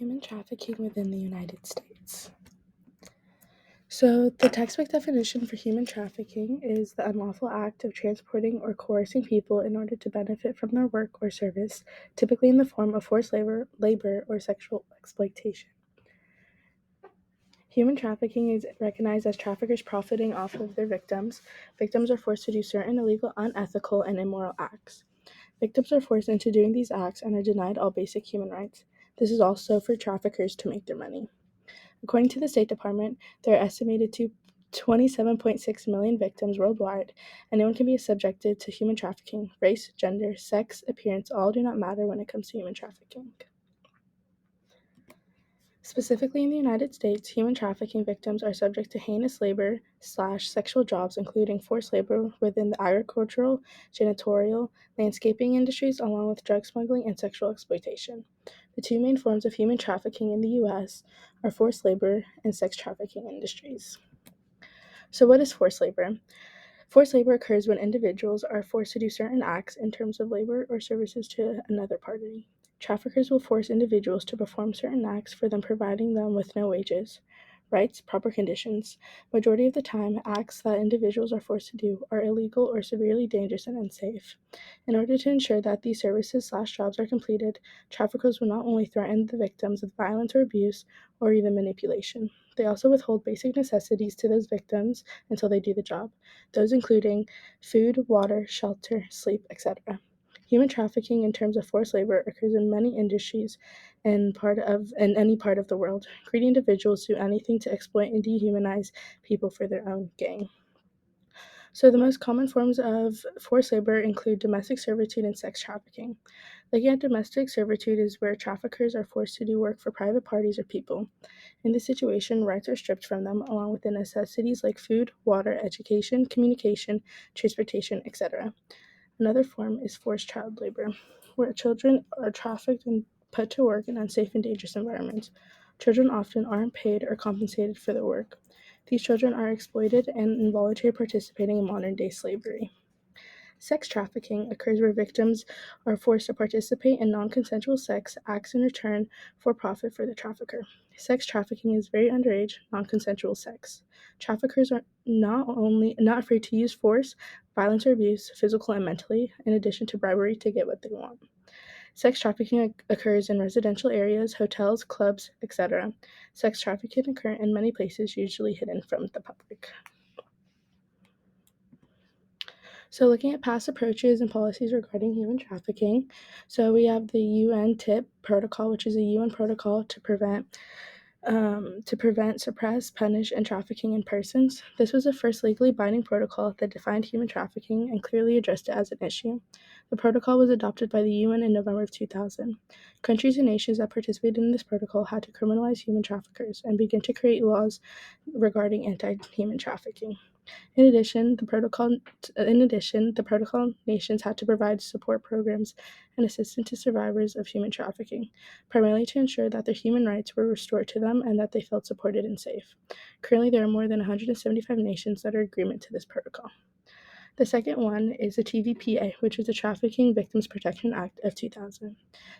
Human trafficking within the United States. So, the textbook definition for human trafficking is the unlawful act of transporting or coercing people in order to benefit from their work or service, typically in the form of forced labor or sexual exploitation. Human trafficking is recognized as traffickers profiting off of their victims. Victims are forced to do certain illegal, unethical, and immoral acts. Victims are forced into doing these acts and are denied all basic human rights. This is also for traffickers to make their money. According to the State Department, there are estimated to 27.6 million victims worldwide, and no one can be subjected to human trafficking. Race, gender, sex, appearance all do not matter when it comes to human trafficking. Specifically in the United States, human trafficking victims are subject to heinous labor/sexual jobs, including forced labor within the agricultural, janitorial, landscaping industries, along with drug smuggling and sexual exploitation. The two main forms of human trafficking in the U.S. are forced labor and sex trafficking industries. So, what is forced labor? Forced labor occurs when individuals are forced to do certain acts in terms of labor or services to another party. Traffickers will force individuals to perform certain acts for them, providing them with no wages, rights, proper conditions. Majority of the time, acts that individuals are forced to do are illegal or severely dangerous and unsafe. In order to ensure that these services/jobs are completed, traffickers will not only threaten the victims with violence or abuse or even manipulation. They also withhold basic necessities to those victims until they do the job, those including food, water, shelter, sleep, etc. Human trafficking in terms of forced labor occurs in many industries in any part of the world. Greedy individuals do anything to exploit and dehumanize people for their own gain. So the most common forms of forced labor include domestic servitude and sex trafficking. Looking at domestic servitude is where traffickers are forced to do work for private parties or people. In this situation, rights are stripped from them, along with the necessities like food, water, education, communication, transportation, etc. Another form is forced child labor, where children are trafficked and put to work in unsafe and dangerous environments. Children often aren't paid or compensated for their work. These children are exploited and involuntarily participating in modern-day slavery. Sex trafficking occurs where victims are forced to participate in non-consensual sex acts in return for profit for the trafficker. Sex trafficking is very underage, non-consensual sex. Traffickers are not afraid to use force, violence or abuse, physical and mentally, in addition to bribery to get what they want. Sex trafficking occurs in residential areas, hotels, clubs, etc. Sex trafficking occurs in many places, usually hidden from the public. So, looking at past approaches and policies regarding human trafficking, so we have the UN TIP protocol, which is a UN protocol to prevent, suppress, punish, and trafficking in persons. This was the first legally binding protocol that defined human trafficking and clearly addressed it as an issue. The protocol was adopted by the UN in November of 2000. Countries and nations that participated in this protocol had to criminalize human traffickers and begin to create laws regarding anti-human trafficking. In addition, the protocol nations had to provide support programs and assistance to survivors of human trafficking, primarily to ensure that their human rights were restored to them and that they felt supported and safe. Currently, there are more than 175 nations that are in agreement to this protocol. The second one is the TVPA, which is the Trafficking Victims Protection Act of 2000.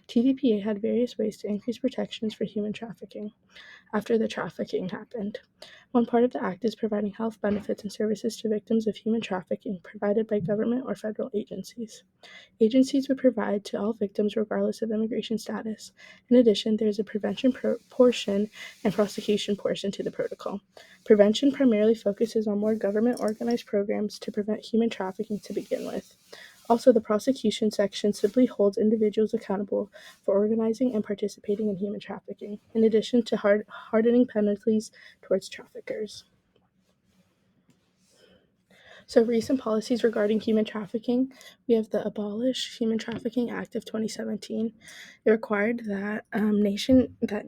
TVPA had various ways to increase protections for human trafficking after the trafficking happened. One part of the act is providing health benefits and services to victims of human trafficking provided by government or federal agencies. Agencies would provide to all victims regardless of immigration status. In addition, there is a prevention portion and prosecution portion to the protocol. Prevention primarily focuses on more government-organized programs to prevent human trafficking to begin with. Also, the prosecution section simply holds individuals accountable for organizing and participating in human trafficking, in addition to hardening penalties towards traffickers. So, recent policies regarding human trafficking, we have the Abolish Human Trafficking Act of 2017. It required that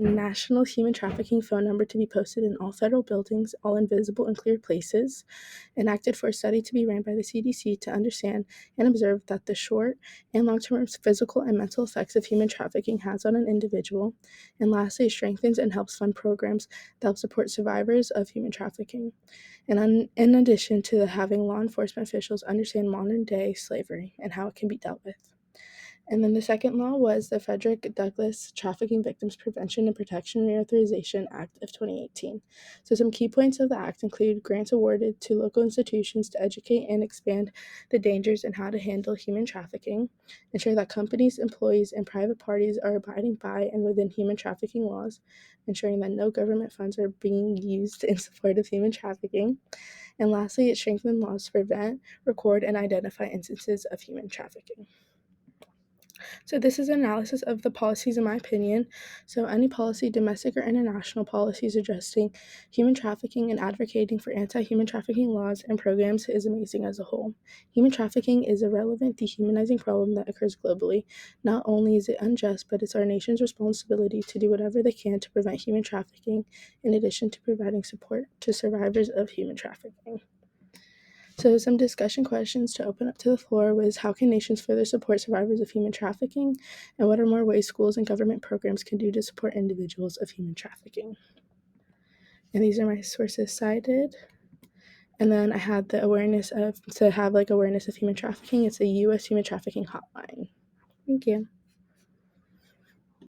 national human trafficking phone number to be posted in all federal buildings, all in visible and clear places. Enacted for a study to be ran by the CDC to understand and observe that the short and long-term physical and mental effects of human trafficking has on an individual. And lastly, it strengthens and helps fund programs that help support survivors of human trafficking. And in addition to having law enforcement officials understand modern day slavery and how it can be dealt with. And then the second law was the Frederick Douglass Trafficking Victims Prevention and Protection Reauthorization Act of 2018. So some key points of the act include grants awarded to local institutions to educate and expand the dangers and how to handle human trafficking, ensure that companies, employees, and private parties are abiding by and within human trafficking laws, ensuring that no government funds are being used in support of human trafficking, and lastly, it strengthened laws to prevent, record, and identify instances of human trafficking. So this is an analysis of the policies in my opinion. So any policy, domestic or international policies addressing human trafficking and advocating for anti-human trafficking laws and programs is amazing as a whole. Human trafficking is a relevant, dehumanizing problem that occurs globally. Not only is it unjust, but it's our nation's responsibility to do whatever they can to prevent human trafficking, in addition to providing support to survivors of human trafficking. So some discussion questions to open up to the floor was, how can nations further support survivors of human trafficking? And what are more ways schools and government programs can do to support individuals of human trafficking? And these are my sources cited. And then I had the awareness of, to have like awareness of human trafficking. It's a U.S. human trafficking hotline. Thank you.